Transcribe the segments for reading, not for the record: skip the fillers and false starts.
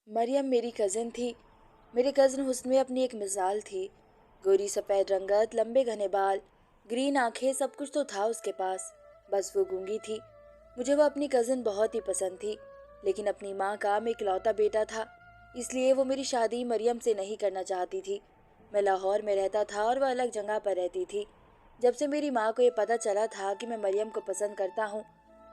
मरियम मेरी कज़िन थी। मेरे कज़िन हुस्न में अपनी एक मिसाल थी। गोरी सफ़ेद रंगत, लंबे घने बाल, ग्रीन आंखें, सब कुछ तो था उसके पास। बस वो गूंगी थी। मुझे वो अपनी कज़िन बहुत ही पसंद थी, लेकिन अपनी माँ का मैं इकलौता बेटा था, इसलिए वो मेरी शादी मरियम से नहीं करना चाहती थी। मैं लाहौर में रहता था और वह अलग जगह पर रहती थी। जब से मेरी माँ को ये पता चला था कि मैं मरियम को पसंद करता हूँ,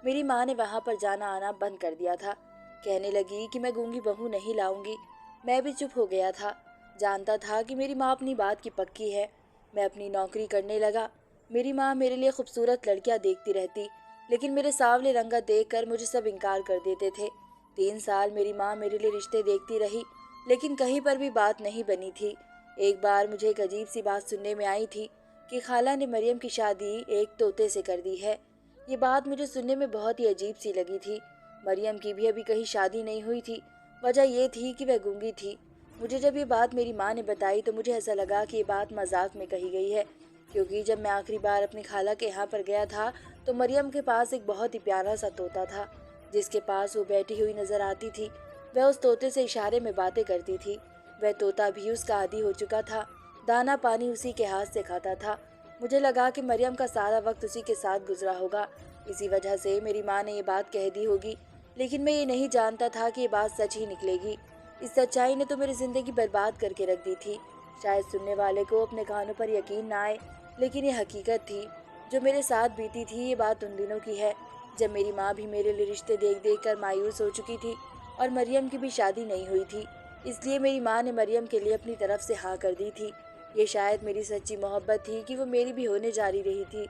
मेरी माँ ने वहाँ पर जाना आना बंद कर दिया था। कहने लगी कि मैं गूंगी बहू नहीं लाऊंगी। मैं भी चुप हो गया था। जानता था कि मेरी माँ अपनी बात की पक्की है। मैं अपनी नौकरी करने लगा। मेरी माँ मेरे लिए खूबसूरत लड़कियां देखती रहती, लेकिन मेरे सांवले रंगत देखकर मुझे सब इनकार कर देते थे। 3 साल मेरी माँ मेरे लिए रिश्ते देखती रही, लेकिन कहीं पर भी बात नहीं बनी थी। एक बार मुझे एक अजीब सी बात सुनने में आई थी कि खाला ने मरियम की शादी एक तोते से कर दी है। ये बात मुझे सुनने में बहुत ही अजीब सी लगी थी। मरियम की भी अभी कहीं शादी नहीं हुई थी। वजह ये थी कि वह गूंगी थी। मुझे जब ये बात मेरी माँ ने बताई तो मुझे ऐसा लगा कि ये बात मजाक में कही गई है, क्योंकि जब मैं आखिरी बार अपनी खाला के यहाँ पर गया था तो मरियम के पास एक बहुत ही प्यारा सा तोता था, जिसके पास वो बैठी हुई नजर आती थी। वह उस तोते से इशारे में बातें करती थी। वह तोता भी उसका आदी हो चुका था। दाना पानी उसी के हाथ से खाता था। मुझे लगा कि मरियम का सारा वक्त उसी के साथ गुजरा होगा। इसी वजह से मेरी माँ ने ये बात कह दी होगी, लेकिन मैं ये नहीं जानता था कि ये बात सच ही निकलेगी। इस सच्चाई ने तो मेरी जिंदगी बर्बाद करके रख दी थी। शायद सुनने वाले को अपने कानों पर यकीन ना आए, लेकिन ये हकीकत थी। जो मेरे साथ बीती थी ये बात उन दिनों की है, जब मेरी माँ भी मेरे लिए रिश्ते देख देख कर मायूस हो चुकी थी और मरियम की भी शादी नहीं हुई थी। इसलिए मेरी माँ ने मरियम के लिए अपनी तरफ से हाँ कर दी थी। ये शायद मेरी सच्ची मोहब्बत थी कि वो मेरी भी होने जा रही थी।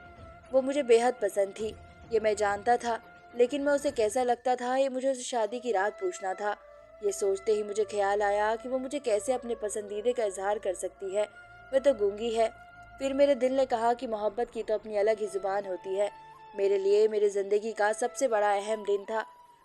वो मुझे बेहद पसंद थी, ये मैं जानता था, लेकिन मैं उसे कैसा लगता था ये मुझे उसे शादी की रात पूछना था। ये सोचते ही मुझे ख्याल आया कि वो मुझे कैसे अपने पसंदीदे का इजहार कर सकती है। वह तो गूंगी है। फिर मेरे दिल ने कहा कि मोहब्बत की तो अपनी अलग ही जुबान होती है। मेरे लिए मेरी जिंदगी का सबसे बड़ा अहम दिन था।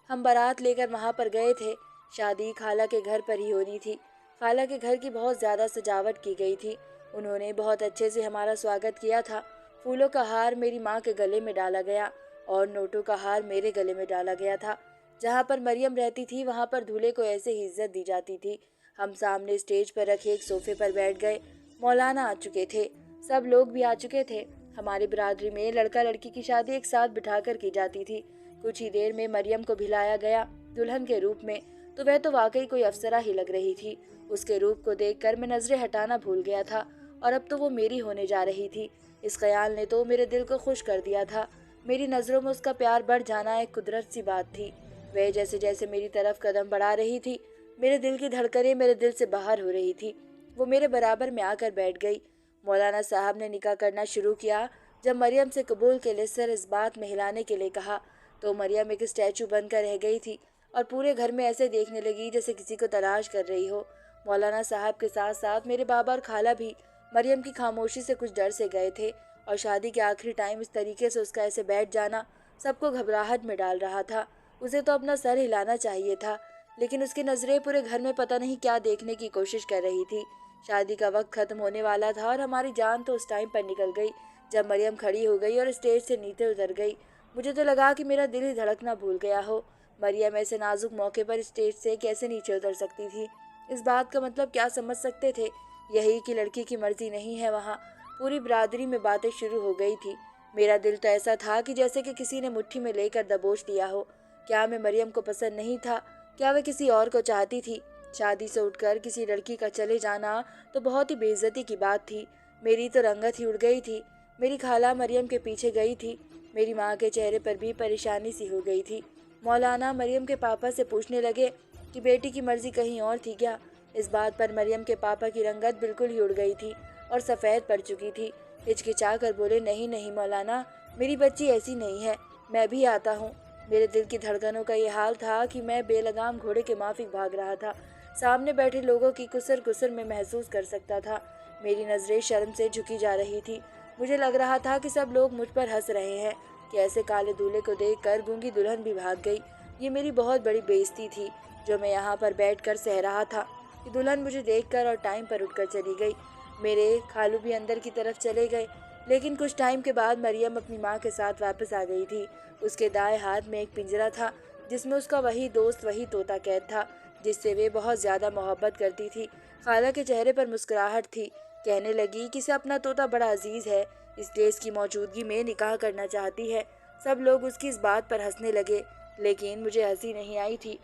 हम बारात लेकर वहाँ पर गए थे। शादी खाला के घर पर ही होनी थी। खाला के घर की बहुत ज़्यादा सजावट की गई थी। उन्होंने बहुत अच्छे से हमारा स्वागत किया था। फूलों का हार मेरी माँ के गले में डाला गया और नोटों का हार मेरे गले में डाला गया था। जहाँ पर मरियम रहती थी वहाँ पर दूल्हे को ऐसे ही इज्जत दी जाती थी। हम सामने स्टेज पर रखे एक सोफे पर बैठ गए। मौलाना आ चुके थे। सब लोग भी आ चुके थे। हमारी बिरादरी में लड़का लड़की की शादी एक साथ बिठाकर की जाती थी। कुछ ही देर में मरियम को भिलाया गया दुल्हन के रूप में। तो वह तो वाकई कोई अफसरा ही लग रही थी। उसके रूप को देखकर मैं नजरें हटाना भूल गया था, और अब तो वो मेरी होने जा रही थी। इस ख्याल ने तो मेरे दिल को खुश कर दिया था। मेरी नज़रों में उसका प्यार बढ़ जाना एक कुदरत सी बात थी। वह जैसे जैसे मेरी तरफ कदम बढ़ा रही थी, मेरे दिल की धड़कनें मेरे दिल से बाहर हो रही थी। वो मेरे बराबर में आकर बैठ गई। मौलाना साहब ने निकाह करना शुरू किया। जब मरियम से कबूल के लिए सर इस बात में हिलाने के लिए कहा, तो मरियम एक स्टैचू बनकर रह गई थी और पूरे घर में ऐसे देखने लगी जैसे किसी को तलाश कर रही हो। मौलाना साहब के साथ साथ मेरे बाबा और खाला भी मरियम की खामोशी से कुछ डर से गए थे, और शादी के आखिरी टाइम इस तरीके से उसका ऐसे बैठ जाना सबको घबराहट में डाल रहा था। उसे तो अपना सर हिलाना चाहिए था, लेकिन उसकी नज़रें पूरे घर में पता नहीं क्या देखने की कोशिश कर रही थी। शादी का वक्त खत्म होने वाला था और हमारी जान तो उस टाइम पर निकल गई जब मरियम खड़ी हो गई और स्टेज से नीचे उतर गई। मुझे तो लगा कि मेरा दिल ही धड़कना भूल गया हो। मरियम ऐसे नाजुक मौके पर स्टेज से कैसे नीचे उतर सकती थी? इस बात का मतलब क्या समझ सकते थे? यही कि लड़की की मर्जी नहीं है वहाँ। पूरी बिरादरी में बातें शुरू हो गई थी। मेरा दिल तो ऐसा था कि जैसे कि किसी ने मुट्ठी में लेकर दबोच लिया हो। क्या मैं मरियम को पसंद नहीं था? क्या वह किसी और को चाहती थी? शादी से उठकर किसी लड़की का चले जाना तो बहुत ही बेइज्जती की बात थी। मेरी तो रंगत ही उड़ गई थी। मेरी खाला मरियम के पीछे गई थी। मेरी माँ के चेहरे पर भी परेशानी सी हो गई थी। मौलाना मरियम के पापा से पूछने लगे कि बेटी की मर्जी कहीं और थी क्या? इस बात पर मरियम के पापा की रंगत बिल्कुल ही उड़ गई थी और सफ़ेद पड़ चुकी थी। हिचकिचा कर बोले, नहीं नहीं मौलाना, मेरी बच्ची ऐसी नहीं है। मैं भी आता हूँ। मेरे दिल की धड़कनों का ये हाल था कि मैं बेलगाम घोड़े के माफिक भाग रहा था। सामने बैठे लोगों की कुसर कुसर में महसूस कर सकता था। मेरी नज़रें शर्म से झुकी जा रही थी। मुझे लग रहा था कि सब लोग मुझ पर हंस रहे हैं कि ऐसे काले दूल्हे को देखकर गूंगी दुल्हन भी भाग गई। ये मेरी बहुत बड़ी बेइज्जती थी जो मैं यहाँ पर बैठकर सह रहा था कि दुल्हन मुझे देखकर और टाइम पर उठकर चली गई। मेरे खालू भी अंदर की तरफ चले गए, लेकिन कुछ टाइम के बाद मरियम अपनी माँ के साथ वापस आ गई थी। उसके दाएं हाथ में एक पिंजरा था जिसमें उसका वही दोस्त, वही तोता कैद था जिससे वे बहुत ज़्यादा मोहब्बत करती थी। खाला के चेहरे पर मुस्कुराहट थी। कहने लगी कि इसे अपना तोता बड़ा अजीज़ है, इसलिए इसकी मौजूदगी में निकाह करना चाहती है। सब लोग उसकी इस बात पर हंसने लगे, लेकिन मुझे हंसी नहीं आई थी,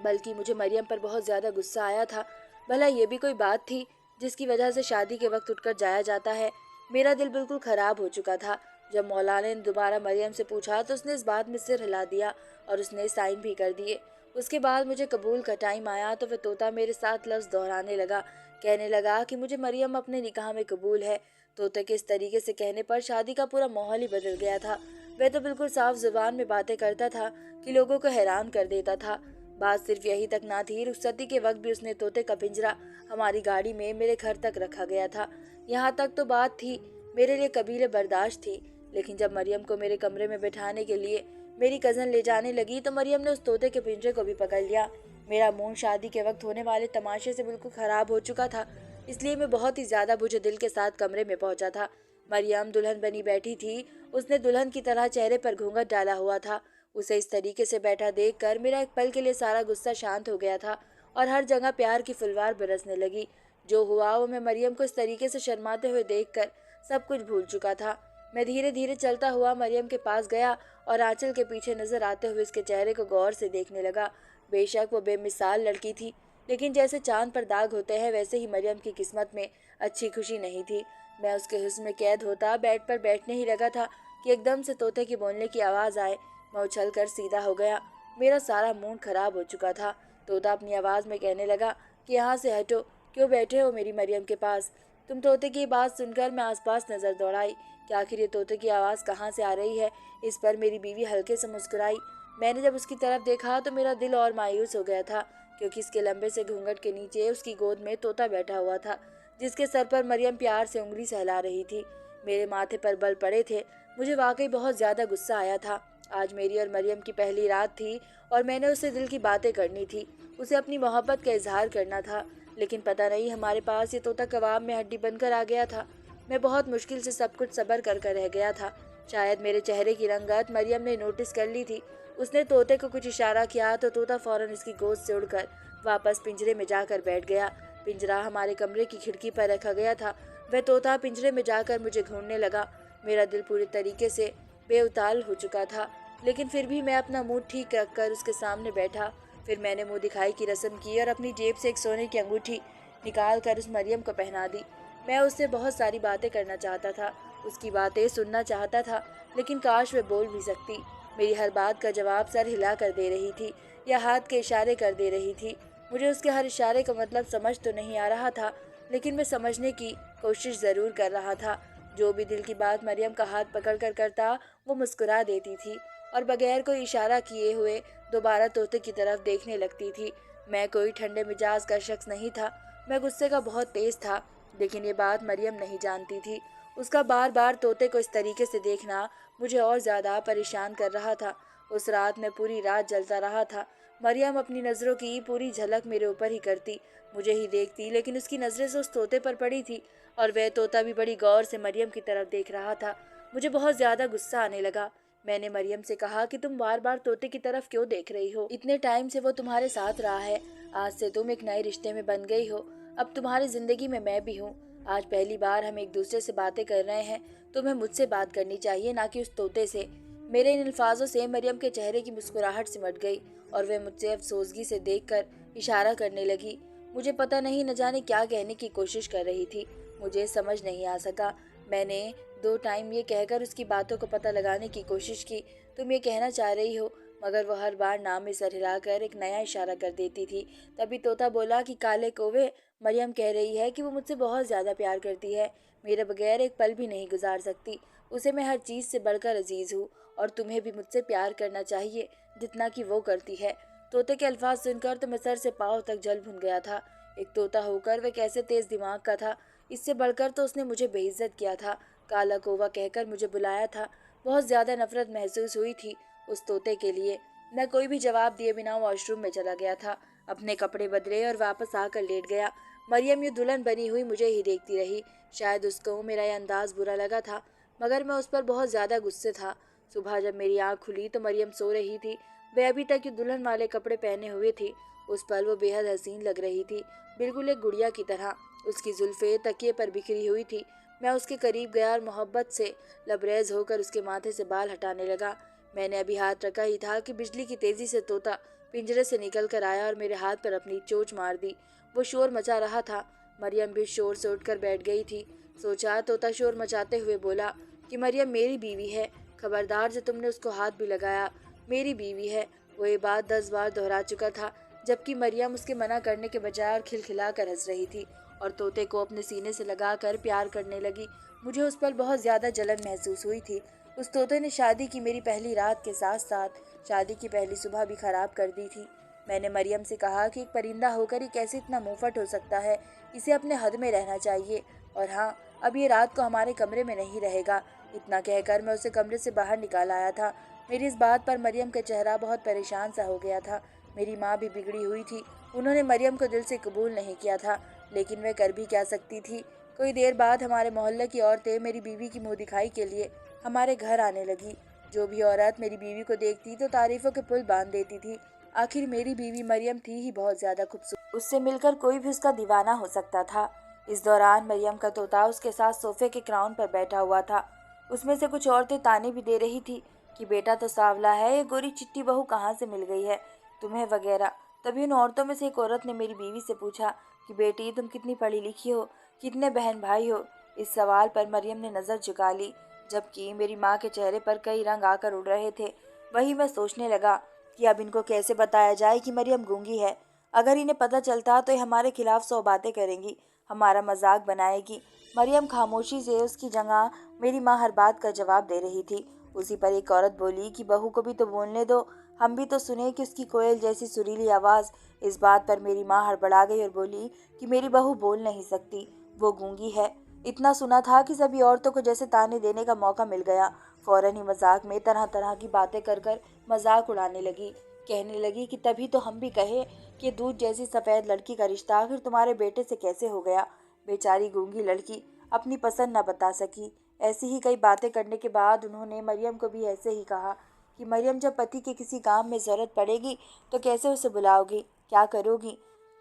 बल्कि मुझे मरियम पर बहुत ज़्यादा गुस्सा आया था। भला ये भी कोई बात थी जिसकी वजह से शादी के वक्त उठकर जाया जाता है। मेरा दिल बिल्कुल ख़राब हो चुका था। जब मौलाना ने दोबारा मरियम से पूछा तो उसने इस बात में सिर हिला दिया और उसने साइन भी कर दिए। उसके बाद मुझे कबूल का टाइम आया तो वह तोता मेरे साथ लफ्ज़ दोहराने लगा। कहने लगा कि मुझे मरियम अपने निकाह में कबूल है। तोते के इस तरीके से कहने पर शादी का पूरा माहौल ही बदल गया था। वह तो बिल्कुल साफ जुबान में बातें करता था कि लोगों को हैरान कर देता था। बात सिर्फ यही तक ना थी, रुखसती के वक्त भी उसने तोते का पिंजरा हमारी गाड़ी में मेरे घर तक रखा गया था। यहाँ तक तो बात थी, मेरे लिए कबीले बर्दाश्त थी, लेकिन जब मरियम को मेरे कमरे में बैठाने के लिए मेरी कज़न ले जाने लगी तो मरियम ने उस तोते के पिंजरे को भी पकड़ लिया। मेरा मूड शादी के वक्त होने वाले तमाशे से बिल्कुल ख़राब हो चुका था, इसलिए मैं बहुत ही ज़्यादा बुझे दिल के साथ कमरे में पहुंचा था। मरियम दुल्हन बनी बैठी थी। उसने दुल्हन की तरह चेहरे पर घूंघट डाला हुआ था। उसे इस तरीके से बैठा देखकर मेरा एक पल के लिए सारा गुस्सा शांत हो गया था और हर जगह प्यार की फुलवार बरसने लगी। जो हुआ वो मैं मरियम को इस तरीके से शर्माते हुए देखकर सब कुछ भूल चुका था। मैं धीरे धीरे चलता हुआ मरियम के पास गया और आंचल के पीछे नजर आते हुए उसके चेहरे को गौर से देखने लगा। बेशक वो बेमिसाल लड़की थी, लेकिन जैसे चांद पर दाग होते हैं वैसे ही मरियम की किस्मत में अच्छी खुशी नहीं थी। मैं उसके हुस्न में कैद होता बेड पर बैठने ही लगा था कि एकदम से तोते की बोलने की आवाज़ आए। मैं उछल कर सीधा हो गया। मेरा सारा मूड खराब हो चुका था। तोता अपनी आवाज़ में कहने लगा कि यहाँ से हटो, क्यों बैठे हो मेरी मरियम के पास। तुम तोते की बात सुनकर मैं आसपास नज़र दौड़ाई कि आखिर ये तोते की आवाज़ कहाँ से आ रही है। इस पर मेरी बीवी हल्के से मुस्कुराई। मैंने जब उसकी तरफ देखा तो मेरा दिल और मायूस हो गया था, क्योंकि इसके लंबे से घूंघट के नीचे उसकी गोद में तोता बैठा हुआ था, जिसके सर पर मरियम प्यार से उंगली सहला रही थी। मेरे माथे पर बल पड़े थे। मुझे वाकई बहुत ज़्यादा गुस्सा आया था। आज मेरी और मरियम की पहली रात थी और मैंने उससे दिल की बातें करनी थी, उसे अपनी मोहब्बत का इजहार करना था, लेकिन पता नहीं हमारे पास ये तोता कबाब में हड्डी बनकर आ गया था। मैं बहुत मुश्किल से सब कुछ सब्र कर रह गया था। शायद मेरे चेहरे की रंगत मरियम ने नोटिस कर ली थी। उसने तोते को कुछ इशारा किया तो तोता फौरन इसकी गोद से उड़कर वापस पिंजरे में जाकर बैठ गया। पिंजरा हमारे कमरे की खिड़की पर रखा गया था। वह तोता पिंजरे में जाकर मुझे घूरने लगा। मेरा दिल पूरी तरीके से बेउताल हो चुका था, लेकिन फिर भी मैं अपना मूड ठीक रखकर उसके सामने बैठा। फिर मैंने मुंह दिखाई की रस्म की और अपनी जेब से एक सोने की अंगूठी निकाल कर उस मरियम को पहना दी। मैं उससे बहुत सारी बातें करना चाहता था, उसकी बातें सुनना चाहता था, लेकिन काश वे बोल भी सकती। मेरी हर बात का जवाब सर हिला कर दे रही थी या हाथ के इशारे कर दे रही थी। मुझे उसके हर इशारे का मतलब समझ तो नहीं आ रहा था, लेकिन मैं समझने की कोशिश ज़रूर कर रहा था। जो भी दिल की बात मरियम का हाथ पकड़ कर करता वो मुस्कुरा देती थी और बगैर कोई इशारा किए हुए दोबारा तोते की तरफ देखने लगती थी। मैं कोई ठंडे मिजाज का शख्स नहीं था, मैं गुस्से का बहुत तेज था, लेकिन ये बात मरियम नहीं जानती थी। उसका बार बार तोते को इस तरीके से देखना मुझे और ज़्यादा परेशान कर रहा था। उस रात मैं पूरी रात जलता रहा था। मरियम अपनी नज़रों की पूरी झलक मेरे ऊपर ही करती, मुझे ही देखती, लेकिन उसकी नज़रें से उस तोते पर पड़ी थी और वह तोता भी बड़ी गौर से मरियम की तरफ देख रहा था। मुझे बहुत ज़्यादा गुस्सा आने लगा। मैंने मरियम से कहा कि तुम बार बार तोते की तरफ क्यों देख रही हो? इतने टाइम से वो तुम्हारे साथ रहा है, आज से तुम एक नए रिश्ते में बन गई हो। अब तुम्हारी जिंदगी में मैं भी हूँ। आज पहली बार हम एक दूसरे से बातें कर रहे हैं। तुम्हें मुझसे बात करनी चाहिए, ना कि उस तोते से। मेरे इन अल्फाजों से मरियम के चेहरे की मुस्कुराहट सिमट गई और वह मुझसे अफसोसगी से देखकर इशारा करने लगी। मुझे पता नहीं न जाने क्या कहने की कोशिश कर रही थी। मुझे समझ नहीं आ सका। मैंने 2 टाइम ये कहकर उसकी बातों को पता लगाने की कोशिश की, तुम ये कहना चाह रही हो, मगर वह हर बार नाम में सर हिलाकर एक नया इशारा कर देती थी। तभी तोता बोला कि काले कौवे, मरियम कह रही है कि वो मुझसे बहुत ज़्यादा प्यार करती है, मेरे बगैर एक पल भी नहीं गुजार सकती। उसे मैं हर चीज़ से बढ़कर अजीज़ हूँ और तुम्हें भी मुझसे प्यार करना चाहिए जितना कि वो करती है। तोते के अल्फाज सुनकर तो मैं सर से पाँव तक जल भुन गया था। एक तोता होकर वह कैसे तेज दिमाग का था। इससे बढ़कर तो उसने मुझे बेइज्जत किया था, काला कौवा कहकर मुझे बुलाया था। बहुत ज़्यादा नफरत महसूस हुई थी उस तोते के लिए। मैं कोई भी जवाब दिए बिना वॉशरूम में चला गया था, अपने कपड़े बदले और वापस आकर लेट गया। मरियम ये दुल्हन बनी हुई मुझे ही देखती रही। शायद उसको मेरा यह अंदाज बुरा लगा था, मगर मैं उस पर बहुत ज़्यादा गुस्से था। सुबह जब मेरी आँख खुली तो मरियम सो रही थी। वह अभी तक ये दुल्हन वाले कपड़े पहने हुए थी। उस पल वो बेहद हसीन लग रही थी, बिल्कुल एक गुड़िया की तरह। उसकी जुल्फें तकिए पर बिखरी हुई थी। मैं उसके करीब गया और मोहब्बत से लबरेज होकर उसके माथे से बाल हटाने लगा। मैंने अभी हाथ रखा ही था कि बिजली की तेजी से तोता पिंजरे से निकल कर आया और मेरे हाथ पर अपनी चोंच मार दी। वो शोर मचा रहा था। मरियम भी शोर से उठकर बैठ गई थी। सोचा, तोता शोर मचाते हुए बोला कि मरियम मेरी बीवी है, खबरदार जो तुमने उसको हाथ भी लगाया, मेरी बीवी है। वो ये बात 10 बार दोहरा चुका था, जबकि मरियम उसके मना करने के बजाय और खिलखिला कर हंस रही थी और तोते को अपने सीने से लगाकर प्यार करने लगी। मुझे उस पर बहुत ज़्यादा जलन महसूस हुई थी। उस तोते ने शादी की मेरी पहली रात के साथ साथ शादी की पहली सुबह भी खराब कर दी थी। मैंने मरियम से कहा कि एक परिंदा होकर ही कैसे इतना मुंहफट हो सकता है, इसे अपने हद में रहना चाहिए। और हाँ, अब ये रात को हमारे कमरे में नहीं रहेगा। इतना कहकर मैं उसे कमरे से बाहर निकाल आया था। मेरी इस बात पर मरियम का चेहरा बहुत परेशान सा हो गया था। मेरी माँ भी बिगड़ी हुई थी। उन्होंने मरियम को दिल से कबूल नहीं किया था, लेकिन वह कर भी क्या सकती थी। कोई देर बाद हमारे मोहल्ले की औरतें मेरी बीवी की मुंह दिखाई के लिए हमारे घर आने लगी। जो भी औरत मेरी बीवी को देखती तो तारीफों के पुल बांध देती थी। आखिर मेरी बीवी मरियम थी ही बहुत ज्यादा खूबसूरत, उससे मिलकर कोई भी उसका दीवाना हो सकता था। इस दौरान मरियम का तोता उसके साथ सोफे के क्राउन पर बैठा हुआ था। उसमें से कुछ औरतें ताने भी दे रही थी कि बेटा तो सांवला है, ये गोरी चिट्टी बहू कहाँ से मिल गई है तुम्हें वगैरह। तभी उन औरतों में से एक औरत ने मेरी बीवी से पूछा कि बेटी तुम कितनी पढ़ी लिखी हो, कितने बहन भाई हो। इस सवाल पर मरियम ने नज़र झुका ली, जबकि मेरी माँ के चेहरे पर कई रंग आकर उड़ रहे थे। वही मैं सोचने लगा कि अब इनको कैसे बताया जाए कि मरियम गूंगी है। अगर इन्हें पता चलता तो ये हमारे खिलाफ 100 बातें करेंगी, हमारा मजाक बनाएगी। मरियम खामोशी से उसकी जगह मेरी माँ हर बात का जवाब दे रही थी। उसी पर एक औरत बोली कि बहू को भी तो बोलने दो, हम भी तो सुने कि उसकी कोयल जैसी सुरीली आवाज़। इस बात पर मेरी माँ हड़बड़ा गई और बोली कि मेरी बहू बोल नहीं सकती, वो गूंगी है। इतना सुना था कि सभी औरतों को जैसे ताने देने का मौका मिल गया। फौरन ही मजाक में तरह तरह की बातें कर कर मजाक उड़ाने लगी। कहने लगी कि तभी तो हम भी कहे कि दूध जैसी सफ़ेद लड़की का रिश्ता आखिर तुम्हारे बेटे से कैसे हो गया। बेचारी गूंगी लड़की अपनी पसंद न बता सकी। ऐसी ही कई बातें करने के बाद उन्होंने मरियम को भी ऐसे ही कहा कि मरियम जब पति के किसी काम में ज़रूरत पड़ेगी तो कैसे उसे बुलाओगी, क्या करोगी।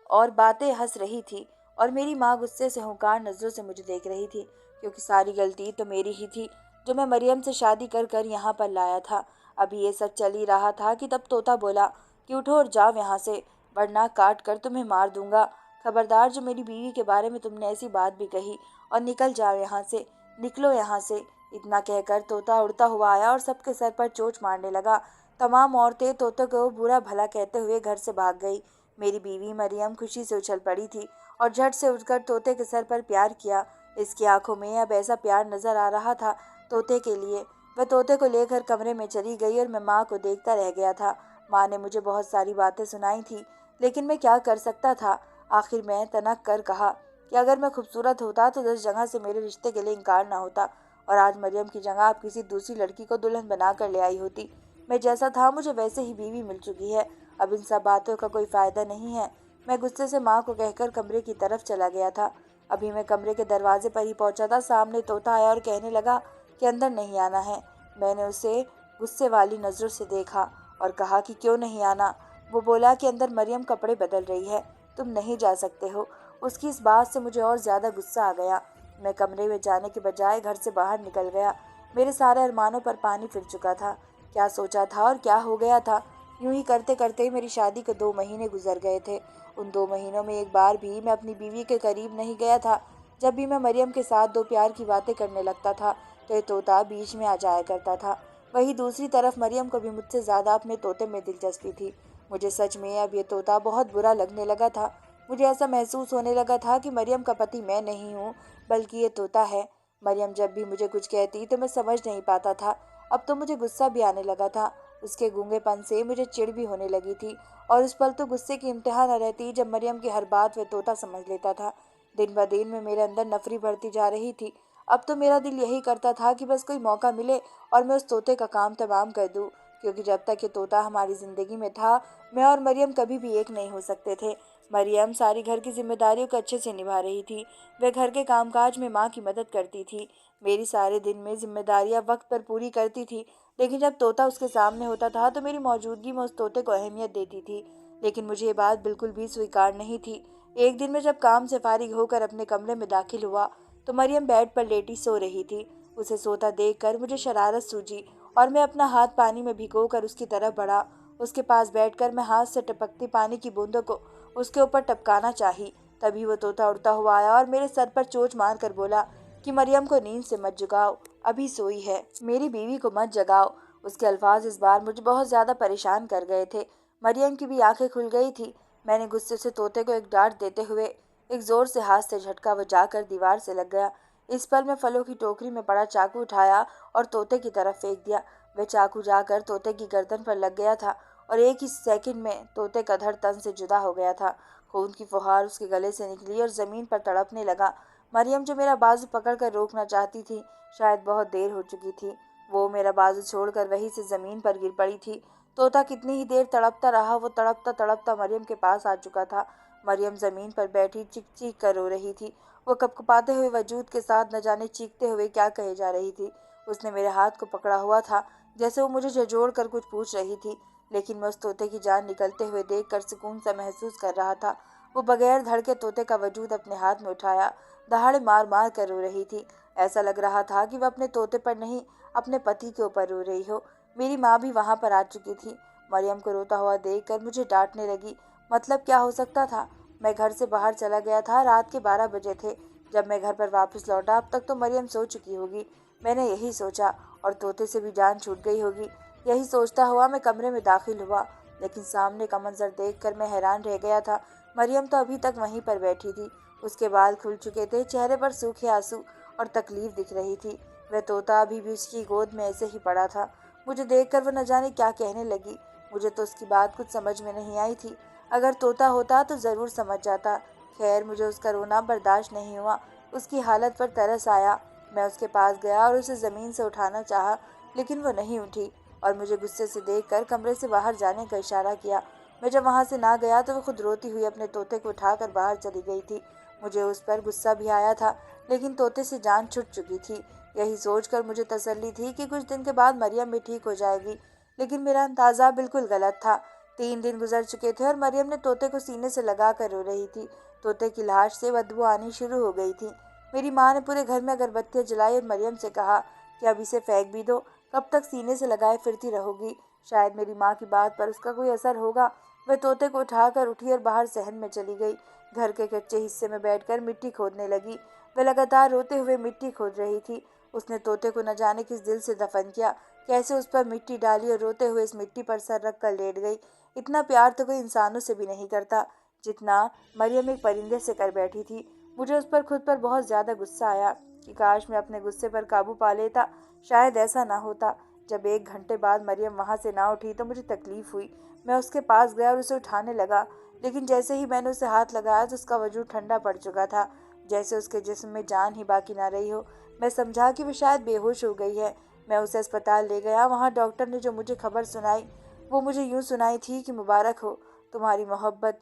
और बातें हंस रही थी और मेरी माँ गुस्से से हुंकार नज़रों से मुझे देख रही थी, क्योंकि सारी गलती तो मेरी ही थी जो मैं मरियम से शादी कर कर यहाँ पर लाया था। अभी ये सब चल ही रहा था कि तब तोता बोला कि उठो और जाओ यहाँ से, वरना काट कर तुम्हें मार दूंगा। खबरदार जो मेरी बीवी के बारे में तुमने ऐसी बात भी कही, और निकल जाओ यहाँ से, निकलो यहाँ से। इतना कहकर तोता उड़ता हुआ आया और सबके सर पर चोंच मारने लगा। तमाम औरतें तोते को बुरा भला कहते हुए घर से भाग गई। मेरी बीवी मरियम खुशी से उछल पड़ी थी और झट से उठकर तोते के सर पर प्यार किया। इसकी आंखों में अब ऐसा प्यार नजर आ रहा था तोते के लिए। वह तोते को लेकर कमरे में चली गई और मैं माँ को देखता रह गया था। माँ ने मुझे बहुत सारी बातें सुनाई थी, लेकिन मैं क्या कर सकता था। आखिर मैं तनक कर कहा कि अगर मैं खूबसूरत होता तो 10 जगह से मेरे रिश्ते के लिए इनकार ना होता, और आज मरियम की जगह आप किसी दूसरी लड़की को दुल्हन बना कर ले आई होती। मैं जैसा था मुझे वैसे ही बीवी मिल चुकी है, अब इन सब बातों का कोई फ़ायदा नहीं है। मैं गुस्से से माँ को कहकर कमरे की तरफ चला गया था। अभी मैं कमरे के दरवाजे पर ही पहुंचा था, सामने तोता आया और कहने लगा कि अंदर नहीं आना है। मैंने उसे गुस्से वाली नज़रों से देखा और कहा कि क्यों नहीं आना। वो बोला कि अंदर मरियम कपड़े बदल रही है, तुम नहीं जा सकते हो। उसकी इस बात से मुझे और ज़्यादा गुस्सा आ गया। मैं कमरे में जाने के बजाय घर से बाहर निकल गया। मेरे सारे अरमानों पर पानी फिर चुका था। क्या सोचा था और क्या हो गया था। यूं ही करते करते मेरी शादी के 2 महीने गुजर गए थे। उन 2 महीनों में एक बार भी मैं अपनी बीवी के करीब नहीं गया था। जब भी मैं मरियम के साथ 2 प्यार की बातें करने लगता था तो ये तोता बीच में आ जाया करता था। वहीं दूसरी तरफ मरियम को भी मुझसे ज़्यादा अपने तोते में दिलचस्पी थी। मुझे सच में अब ये तोता बहुत बुरा लगने लगा था। मुझे ऐसा महसूस होने लगा था कि मरियम का पति मैं नहीं हूँ, बल्कि ये तोता है। मरियम जब भी मुझे कुछ कहती तो मैं समझ नहीं पाता था। अब तो मुझे गुस्सा भी आने लगा था। उसके गूंगेपन से मुझे चिढ़ भी होने लगी थी, और उस पल तो गुस्से की इंतहा न रहती जब मरियम की हर बात वह तोता समझ लेता था। दिन ब दिन में मेरे अंदर नफरी बढ़ती जा रही थी। अब तो मेरा दिल यही करता था कि बस कोई मौका मिले और मैं उस तोते का काम तमाम कर दूं, क्योंकि जब तक ये तोता हमारी ज़िंदगी में था मैं और मरियम कभी भी एक नहीं हो सकते थे। मरियम सारी घर की जिम्मेदारियों को अच्छे से निभा रही थी। वह घर के कामकाज में माँ की मदद करती थी, मेरी सारे दिन में जिम्मेदारियां वक्त पर पूरी करती थी। लेकिन जब तोता उसके सामने होता था तो मेरी मौजूदगी में उस तोते को अहमियत देती थी। लेकिन मुझे ये बात बिल्कुल भी स्वीकार नहीं थी। एक दिन मैं जब काम से फारिग होकर अपने कमरे में दाखिल हुआ तो मरियम बेड पर लेटी सो रही थी। उसे सोता देखकर मुझे शरारत सूझी और मैं अपना हाथ पानी में भिगोकर उसकी तरफ बढ़ा। उसके पास बैठकर मैं हाथ से टपकती पानी की बूंदों को उसके ऊपर टपकाना चाही। तभी वो तोता उड़ता हुआ आया और मेरे सर पर चोंच मार कर बोला कि मरियम को नींद से मत जगाओ, अभी सोई है, मेरी बीवी को मत जगाओ। उसके अल्फाज इस बार मुझे बहुत ज्यादा परेशान कर गए थे। मरियम की भी आंखें खुल गई थी। मैंने गुस्से से तोते को एक डांट देते हुए एक जोर से हाथ से झटका वो जाकर दीवार से लग गया। इस पर मैं फलों की टोकरी में पड़ा चाकू उठाया और तोते की तरफ फेंक दिया। वह चाकू जाकर तोते की गर्दन पर लग गया था और एक ही सेकंड में तोते का धड़ तन से जुदा हो गया था। खून की फुहार उसके गले से निकली और जमीन पर तड़पने लगा। मरियम जो मेरा बाजू पकड़कर रोकना चाहती थी, शायद बहुत देर हो चुकी थी। वो मेरा बाजू छोड़कर वहीं से जमीन पर गिर पड़ी थी। तोता कितनी ही देर तड़पता रहा, वो तड़पता तड़पता मरियम के पास आ चुका था। मरियम जमीन पर बैठी चीख चीख कर रो रही थी। वो कपकपाते हुए वजूद के साथ न जाने चीखते हुए क्या कहे जा रही थी। उसने मेरे हाथ को पकड़ा हुआ था, जैसे वो मुझे झंझोड़ कर कुछ पूछ रही थी। लेकिन मैं उस तोते की जान निकलते हुए देखकर सुकून सा महसूस कर रहा था। वो बगैर धड़के तोते का वजूद अपने हाथ में उठाया दहाड़े मार मार कर रो रही थी। ऐसा लग रहा था कि वह अपने तोते पर नहीं, अपने पति के ऊपर रो रही हो। मेरी माँ भी वहां पर आ चुकी थी। मरियम को रोता हुआ देखकर मुझे डांटने लगी। मतलब क्या हो सकता था? मैं घर से बाहर चला गया था, रात के 12 बजे थे। जब मैं घर पर वापस लौटा अब तक तो मरियम सो चुकी होगी। मैंने यही सोचा, और तोते से भी जान छूट गई होगी। यही सोचता हुआ मैं कमरे में दाखिल हुआ, लेकिन सामने का मंजर देखकर मैं हैरान रह गया था। मरियम तो अभी तक वहीं पर बैठी थी। उसके बाल खुल चुके थे, चेहरे पर सूखे आंसू और तकलीफ दिख रही थी। वह तोता अभी भी उसकी गोद में ऐसे ही पड़ा था। मुझे देखकर वह न जाने क्या कहने लगी। मुझे तो उसकी बात कुछ समझ में नहीं आई थी। अगर तोता होता तो ज़रूर समझ जाता। खैर, मुझे उसका रोना बर्दाश्त नहीं हुआ। उसकी हालत पर तरस आया। मैं उसके पास गया और उसे ज़मीन से उठाना चाहा, लेकिन वो नहीं उठी और मुझे गुस्से से देखकर कमरे से बाहर जाने का इशारा किया। मैं जब वहाँ से ना गया तो वो खुद रोती हुई अपने तोते को उठाकर बाहर चली गई थी। मुझे उस पर गुस्सा भी आया था, लेकिन तोते से जान छूट चुकी थी। यही सोचकर मुझे तसल्ली थी कि कुछ दिन के बाद मरियम भी ठीक हो जाएगी। लेकिन मेरा अंदाजा बिल्कुल गलत था। 3 दिन गुजर चुके थे और मरियम ने तोते को सीने से लगा कर रो रही थी। तोते की लाश से बदबू आनी शुरू हो गई थी। मेरी माँ ने पूरे घर में अगरबत्तियाँ जलाई और मरियम से कहा कि अब इसे फेंक भी दो, कब तक सीने से लगाए फिरती रहोगी। शायद मेरी माँ की बात पर उसका कोई असर होगा। वह तोते को उठाकर उठी और बाहर सहन में चली गई। घर के कच्चे हिस्से में बैठकर मिट्टी खोदने लगी। वह लगातार रोते हुए मिट्टी खोद रही थी। उसने तोते को न जाने किस दिल से दफन किया, कैसे उस पर मिट्टी डाली और रोते हुए इस मिट्टी पर सर रख कर लेट गई। इतना प्यार तो कोई इंसानों से भी नहीं करता जितना मरियम एक परिंदे से कर बैठी थी। मुझे उस पर खुद पर बहुत ज्यादा गुस्सा आया कि काश मैं अपने गुस्से पर काबू पा लेता। शायद ऐसा ना होता। जब 1 घंटे बाद मरियम वहां से ना उठी तो मुझे तकलीफ हुई। मैं उसके पास गया और उसे उठाने लगा, लेकिन जैसे ही मैंने उसे हाथ लगाया तो उसका वजूद ठंडा पड़ चुका था, जैसे उसके जिस्म में जान ही बाकी ना रही हो। मैं समझा कि वो शायद बेहोश हो गई है। मैं उसे अस्पताल ले गया। वहाँ डॉक्टर ने जो मुझे खबर सुनाई वो मुझे यूँ सुनाई थी कि मुबारक हो, तुम्हारी मोहब्बत,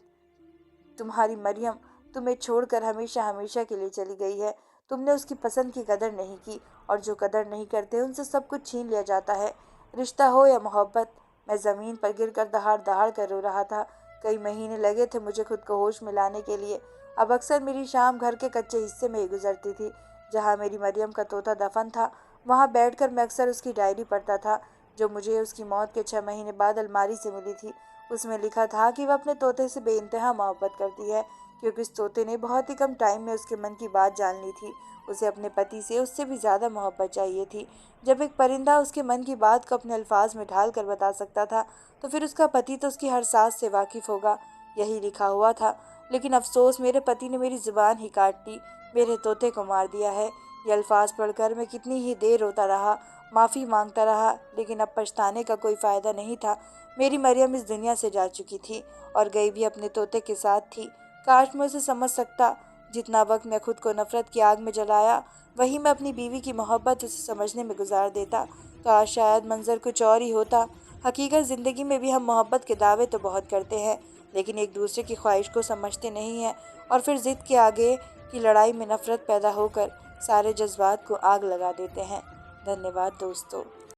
तुम्हारी मरियम तुम्हें छोड़कर हमेशा हमेशा के लिए चली गई है। तुमने उसकी पसंद की कदर नहीं की, और जो कदर नहीं करते उनसे सब कुछ छीन लिया जाता है, रिश्ता हो या मोहब्बत। मैं ज़मीन पर गिरकर दहाड़ दहाड़ कर रो रहा था। कई महीने लगे थे मुझे खुद को होश में लाने के लिए। अब अक्सर मेरी शाम घर के कच्चे हिस्से में ही गुजरती थी, जहाँ मेरी मरियम का तोता दफन था। वहाँ बैठकर मैं अक्सर उसकी डायरी पढ़ता था, जो मुझे उसकी मौत के 6 महीने बाद अलमारी से मिली थी। उसमें लिखा था कि वह अपने तोते से बेइंतहा मोहब्बत करती है, क्योंकि उस तोते ने बहुत ही कम टाइम में उसके मन की बात जान ली थी। उसे अपने पति से उससे भी ज़्यादा मोहब्बत चाहिए थी। जब एक परिंदा उसके मन की बात को अपने अल्फाज में ढाल कर बता सकता था, तो फिर उसका पति तो उसकी हर सांस से वाकिफ होगा। यही लिखा हुआ था। लेकिन अफसोस, मेरे पति ने मेरी जुबान ही काट दी, मेरे तोते को मार दिया है। ये अल्फाज पढ़कर मैं कितनी ही देर रोता रहा, माफ़ी मांगता रहा, लेकिन अब पछताने का कोई फ़ायदा नहीं था। मेरी मरियम इस दुनिया से जा चुकी थी और गई भी अपने तोते के साथ थी। काश मैं उसे समझ सकता। जितना वक्त मैं खुद को नफरत की आग में जलाया, वही मैं अपनी बीवी की मोहब्बत उसे समझने में गुजार देता। काश शायद मंजर कुछ और ही होता। हकीकत ज़िंदगी में भी हम मोहब्बत के दावे तो बहुत करते हैं, लेकिन एक दूसरे की ख्वाहिश को समझते नहीं हैं, और फिर ज़िद के आगे की लड़ाई में नफरत पैदा होकर सारे जज्बात को आग लगा देते हैं। धन्यवाद दोस्तों।